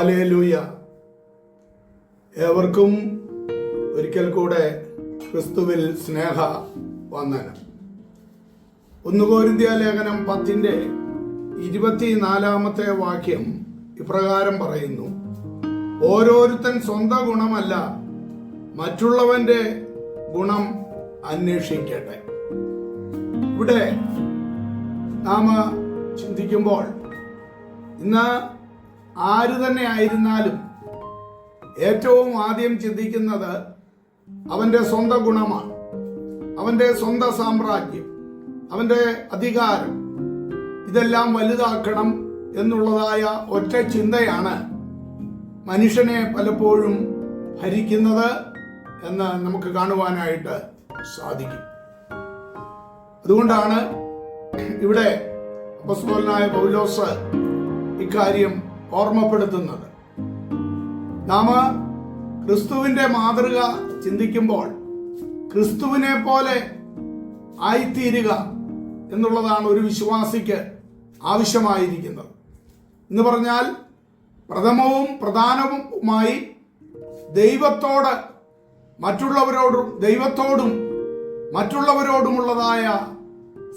Hallelujah. ഏവർക്കും ഒരിക്കൽ കൂടെ ക്രിസ്തുവിൽ സ്നേഹ വന്ദനം. 1 കൊരിന്ത്യർ ലേഖനം 10:24 വാക്യം ഇപ്രകാരം പറയുന്നു: ഓരോരുത്തൻ സ്വന്തം ഗുണമല്ല, മറ്റുള്ളവന്റെ ഗുണം അന്വേഷിക്കട്ടെ. ഇവിടെ നാം ചിന്തിക്കുമ്പോൾ ഇന്ന് ആര് തന്നെ ആയിരുന്നാലും ഏറ്റവും ആദ്യം ചിന്തിക്കുന്നത് അവന്റെ സ്വന്തം ഗുണമാണ്, അവന്റെ സ്വന്തം സാമ്രാജ്യം, അവന്റെ അധികാരം, ഇതെല്ലാം വലുതാക്കണം എന്നുള്ളതായ ഒറ്റ ചിന്തയാണ് മനുഷ്യനെ പലപ്പോഴും ഭരിക്കുന്നത് എന്ന് നമുക്ക് കാണുവാനായിട്ട് സാധിക്കും. അതുകൊണ്ടാണ് ഇവിടെ അപ്പോസ്തലനായ പൗലോസ് ഇക്കാര്യം ഓർമ്മപ്പെടുത്തുന്നത്. നാം ക്രിസ്തുവിന്റെ മാതൃക ചിന്തിക്കുമ്പോൾ ക്രിസ്തുവിനെ പോലെ ആയിത്തീരുക എന്നുള്ളതാണ് ഒരു വിശ്വാസിക്ക് ആവശ്യമായിരിക്കുന്നത്. എന്ന് പറഞ്ഞാൽ പ്രഥമവും പ്രധാനവുമായി ദൈവത്തോടും മറ്റുള്ളവരോടുമുള്ളതായ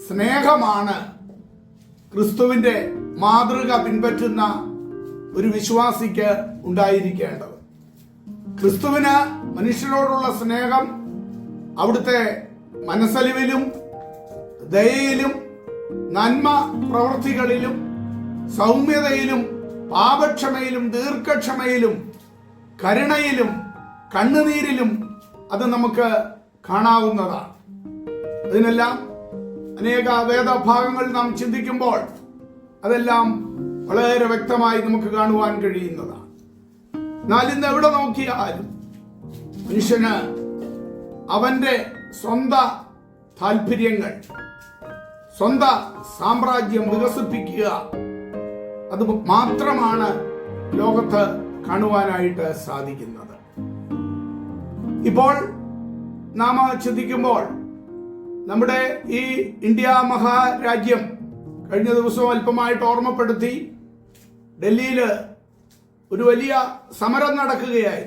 സ്നേഹമാണ് ക്രിസ്തുവിന്റെ മാതൃക പിൻപറ്റുന്ന ഒരു വിശ്വാസിക്ക് ഉണ്ടായിരിക്കേണ്ടത്. ക്രിസ്തുവിന് മനുഷ്യരോടുള്ള സ്നേഹം അവിടുത്തെ മനസ്സലിവിലും ദയയിലും നന്മ പ്രവൃത്തികളിലും സൗമ്യതയിലും പാപക്ഷമയിലും ദീർഘക്ഷമയിലും കരുണയിലും കണ്ണുനീരിലും അത് നമുക്ക് കാണാവുന്നതാണ്. അതിനെല്ലാം അനേക വേദഭാഗങ്ങൾ നാം ചിന്തിക്കുമ്പോൾ അതെല്ലാം വളരെ വ്യക്തമായി നമുക്ക് കാണുവാൻ കഴിയുന്നതാണ്. എന്നാൽ ഇന്ന് എവിടെ നോക്കിയാലും മനുഷ്യന് അവന്റെ സ്വന്തം താല്പര്യങ്ങൾ, സ്വന്തം സാമ്രാജ്യം വികസിപ്പിക്കുക, അത് മാത്രമാണ് ലോകത്ത് കാണുവാനായിട്ട് സാധിക്കുന്നത്. ഇപ്പോൾ നാം ചിന്തിക്കുമ്പോൾ നമ്മുടെ ഈ ഇന്ത്യ മഹാരാജ്യം കഴിഞ്ഞ ദിവസം അല്പമായിട്ട് ഓർമ്മപ്പെടുത്തി, ഡൽഹിയിൽ ഒരു വലിയ സമരം നടക്കുകയായി.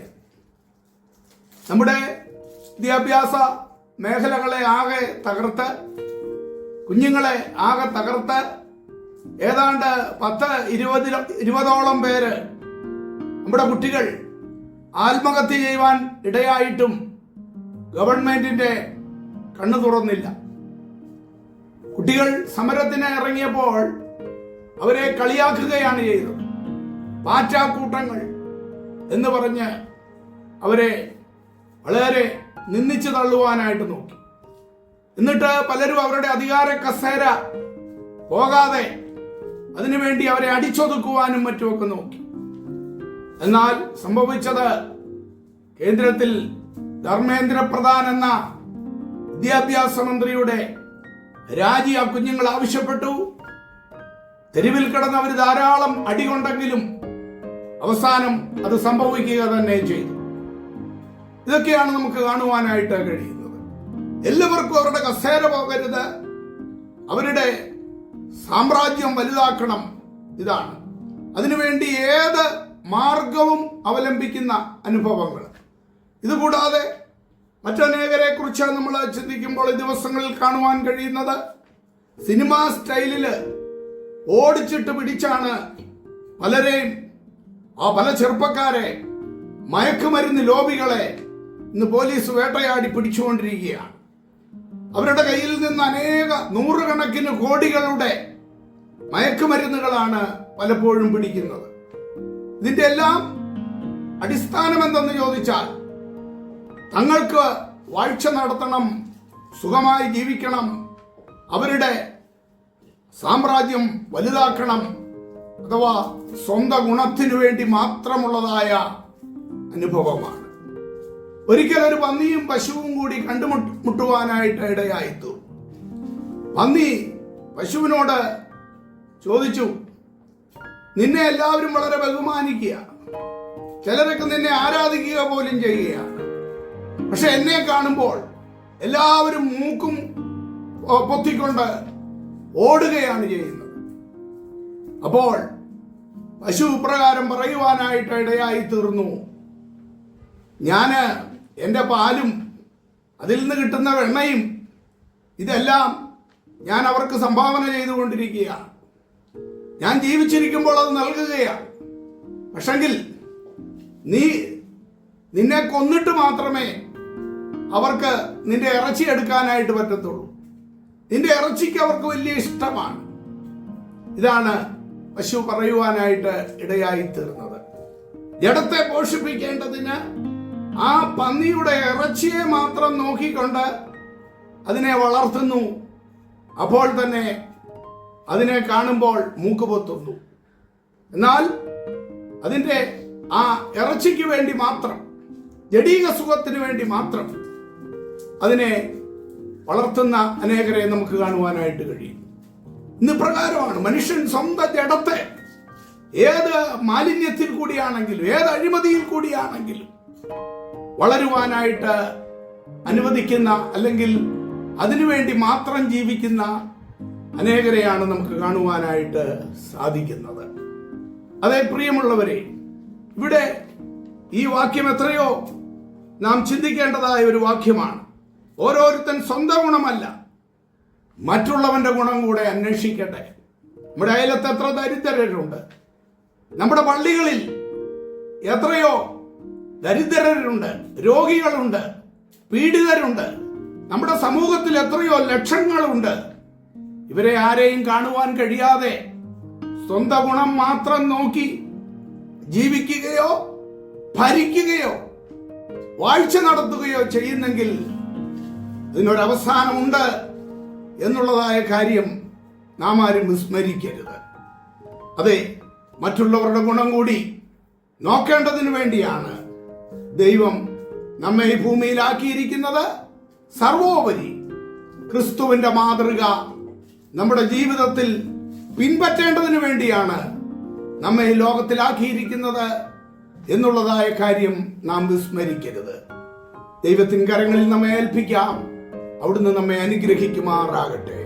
നമ്മുടെ വിദ്യാഭ്യാസ മേഖലകളെ ആകെ തകർത്ത്, കുഞ്ഞുങ്ങളെ ആകെ തകർത്ത്, ഏതാണ്ട് 10-20ഓളം പേര് നമ്മുടെ കുട്ടികൾ ആത്മഹത്യ ചെയ്യുവാൻ ഇടയായിട്ടും ഗവൺമെന്റിന്റെ കണ്ണു തുറന്നില്ല. കുട്ടികൾ സമരത്തിന് ഇറങ്ങിയപ്പോൾ അവരെ കളിയാക്കുകയാണ് ചെയ്തത്. പാറ്റാക്കൂട്ടങ്ങൾ എന്ന് പറഞ്ഞ് അവരെ വളരെ നിന്ദിച്ചു തള്ളുവാനായിട്ട് നോക്കി. എന്നിട്ട് പലരും അവരുടെ അധികാര കസേര പോകാതെ അതിനുവേണ്ടി അവരെ അടിച്ചൊതുക്കുവാനും മറ്റുമൊക്കെ നോക്കി. എന്നാൽ സംഭവിച്ചത്, കേന്ദ്രത്തിൽ ധർമ്മേന്ദ്ര പ്രധാൻ എന്ന വിദ്യാഭ്യാസ മന്ത്രിയുടെ രാജി ആ കുഞ്ഞുങ്ങൾ ആവശ്യപ്പെട്ടു. തെരുവിൽ കിടന്ന് അവർ ധാരാളം അടികൊണ്ടെങ്കിലും അവസാനം അത് സംഭവിക്കുക തന്നെ ചെയ്തു. ഇതൊക്കെയാണ് നമുക്ക് കാണുവാനായിട്ട് കഴിയുന്നത്. എല്ലാവർക്കും അവരുടെ കസേര പോകരുത്, അവരുടെ സാമ്രാജ്യം വലുതാക്കണം, ഇതാണ്. അതിനുവേണ്ടി ഏത് മാർഗവും അവലംബിക്കുന്ന അനുഭവങ്ങൾ. ഇതുകൂടാതെ മറ്റനേകരെ കുറിച്ച് നമ്മൾ ചിന്തിക്കുമ്പോൾ ഈ ദിവസങ്ങളിൽ കാണുവാൻ കഴിയുന്നത്, സിനിമാ സ്റ്റൈലില് ഓടിച്ചിട്ട് പിടിച്ചാണ് പലരെയും, പല ചെറുപ്പക്കാരെ, മയക്കുമരുന്ന് ലോബികളെ ഇന്ന് പോലീസ് വേട്ടയാടി പിടിച്ചുകൊണ്ടിരിക്കുകയാണ്. അവരുടെ കയ്യിൽ നിന്ന് അനേക നൂറുകണക്കിന് കോടികളുടെ മയക്കുമരുന്നുകളാണ് പലപ്പോഴും പിടിക്കുന്നത്. ഇതിന്റെ എല്ലാം അടിസ്ഥാനം എന്തെന്ന് ചോദിച്ചാൽ, തങ്ങൾക്ക് വാഴ്ച നടത്തണം, സുഖമായി ജീവിക്കണം, അവരുടെ സാമ്രാജ്യം വലുതാക്കണം, അഥവാ സ്വന്തം ഗുണത്തിനു വേണ്ടി മാത്രമുള്ളതായ അനുഭവമാണ്. ഒരിക്കൽ ഒരു പന്നിയും പശുവും കൂടി കണ്ടുമുട്ടുവാനായിട്ട് ഇടയായിത്തു. പന്നി പശുവിനോട് ചോദിച്ചു, നിന്നെ എല്ലാവരും വളരെ ബഹുമാനിക്കുക, ചിലരൊക്കെ നിന്നെ ആരാധിക്കുക പോലും ചെയ്യുകയാണ്, പക്ഷെ എന്നെ കാണുമ്പോൾ എല്ലാവരും മൂക്കും പൊത്തിക്കൊണ്ട് ഓടുകയാണ് ചെയ്യുന്നത്. അപ്പോൾ പശു ഇപ്രകാരം പറയുവാനായിട്ട് ഇടയായി തീർന്നു: ഞാന് എൻ്റെ പാലും അതിൽ നിന്ന് കിട്ടുന്ന വെണ്ണയും ഇതെല്ലാം ഞാൻ അവർക്ക് സംഭാവന ചെയ്തുകൊണ്ടിരിക്കുകയാണ്. ഞാൻ ജീവിച്ചിരിക്കുമ്പോൾ അത് നൽകുകയാണ്. പക്ഷെങ്കിൽ നിന്നെ കൊന്നിട്ട് മാത്രമേ അവർക്ക് നിന്റെ ഇറച്ചി എടുക്കാനായിട്ട് പറ്റത്തുള്ളൂ. നിന്റെ ഇറച്ചിക്ക് അവർക്ക് വലിയ ഇഷ്ടമാണ്. ഇതാണ് പശു പറയുവാനായിട്ട് ഇടയായി തീർന്നത്. ജഡത്തെ പോഷിപ്പിക്കേണ്ടതിന് ആ പന്നിയുടെ ഇറച്ചിയെ മാത്രം നോക്കിക്കൊണ്ട് അതിനെ വളർത്തുന്നു. അപ്പോൾ തന്നെ അതിനെ കാണുമ്പോൾ മൂക്ക് പൊത്തുന്നു. എന്നാൽ അതിൻ്റെ ആ ഇറച്ചിക്ക് വേണ്ടി മാത്രം, ജഡീക സുഖത്തിന് വേണ്ടി മാത്രം അതിനെ വളർത്തുന്ന അനേകരെ നമുക്ക് കാണുവാനായിട്ട് കഴിയും. ഇന്ന് പ്രകാരമാണ് മനുഷ്യൻ സ്വന്തം ജഡത്തെ ഏത് മാലിന്യത്തിൽ കൂടിയാണെങ്കിലും ഏത് അഴിമതിയിൽ കൂടിയാണെങ്കിലും വളരുവാനായിട്ട് അനുവദിക്കുന്ന, അല്ലെങ്കിൽ അതിനുവേണ്ടി മാത്രം ജീവിക്കുന്ന അനേകരെയാണ് നമുക്ക് കാണുവാനായിട്ട് സാധിക്കുന്നത്. അതേ പ്രിയമുള്ളവരെ, ഇവിടെ ഈ വാക്യം എത്രയോ നാം ചിന്തിക്കേണ്ടതായ ഒരു വാക്യമാണ്. ഓരോരുത്തൻ സ്വന്തം ഗുണമല്ല, മറ്റുള്ളവന്റെ ഗുണം കൂടെ അന്വേഷിക്കട്ടെ. നമ്മുടെ അയലത്ത് എത്ര ദരിദ്രരുണ്ട്, നമ്മുടെ പള്ളികളിൽ എത്രയോ ദരിദ്രരുണ്ട്, രോഗികളുണ്ട്, പീഡിതരുണ്ട്, നമ്മുടെ സമൂഹത്തിൽ എത്രയോ ലക്ഷങ്ങളുണ്ട്. ഇവരെ ആരെയും കാണുവാൻ കഴിയാതെ സ്വന്തം ഗുണം മാത്രം നോക്കി ജീവിക്കുകയോ ഭരിക്കുകയോ വാഴ്ച നടത്തുകയോ ചെയ്യുന്നെങ്കിൽ ഇതിനൊരവസാനമുണ്ട് എന്നുള്ളതായ കാര്യം നാം ആരും വിസ്മരിക്കരുത്. അതെ, മറ്റുള്ളവരുടെ ഗുണം കൂടി നോക്കേണ്ടതിന് വേണ്ടിയാണ് ദൈവം നമ്മെ ഈ ഭൂമിയിലാക്കിയിരിക്കുന്നത്. സർവോപരി ക്രിസ്തുവിന്റെ മാതൃക നമ്മുടെ ജീവിതത്തിൽ പിൻപറ്റേണ്ടതിന് വേണ്ടിയാണ് നമ്മെ ഈ ലോകത്തിലാക്കിയിരിക്കുന്നത് എന്നുള്ളതായ കാര്യം നാം വിസ്മരിക്കരുത്. ദൈവത്തിൻ കരങ്ങളിൽ നമ്മെ ഏൽപ്പിക്കാം. അവിടുന്ന് നമ്മെ അനുഗ്രഹിക്കുമാറാകട്ടെ.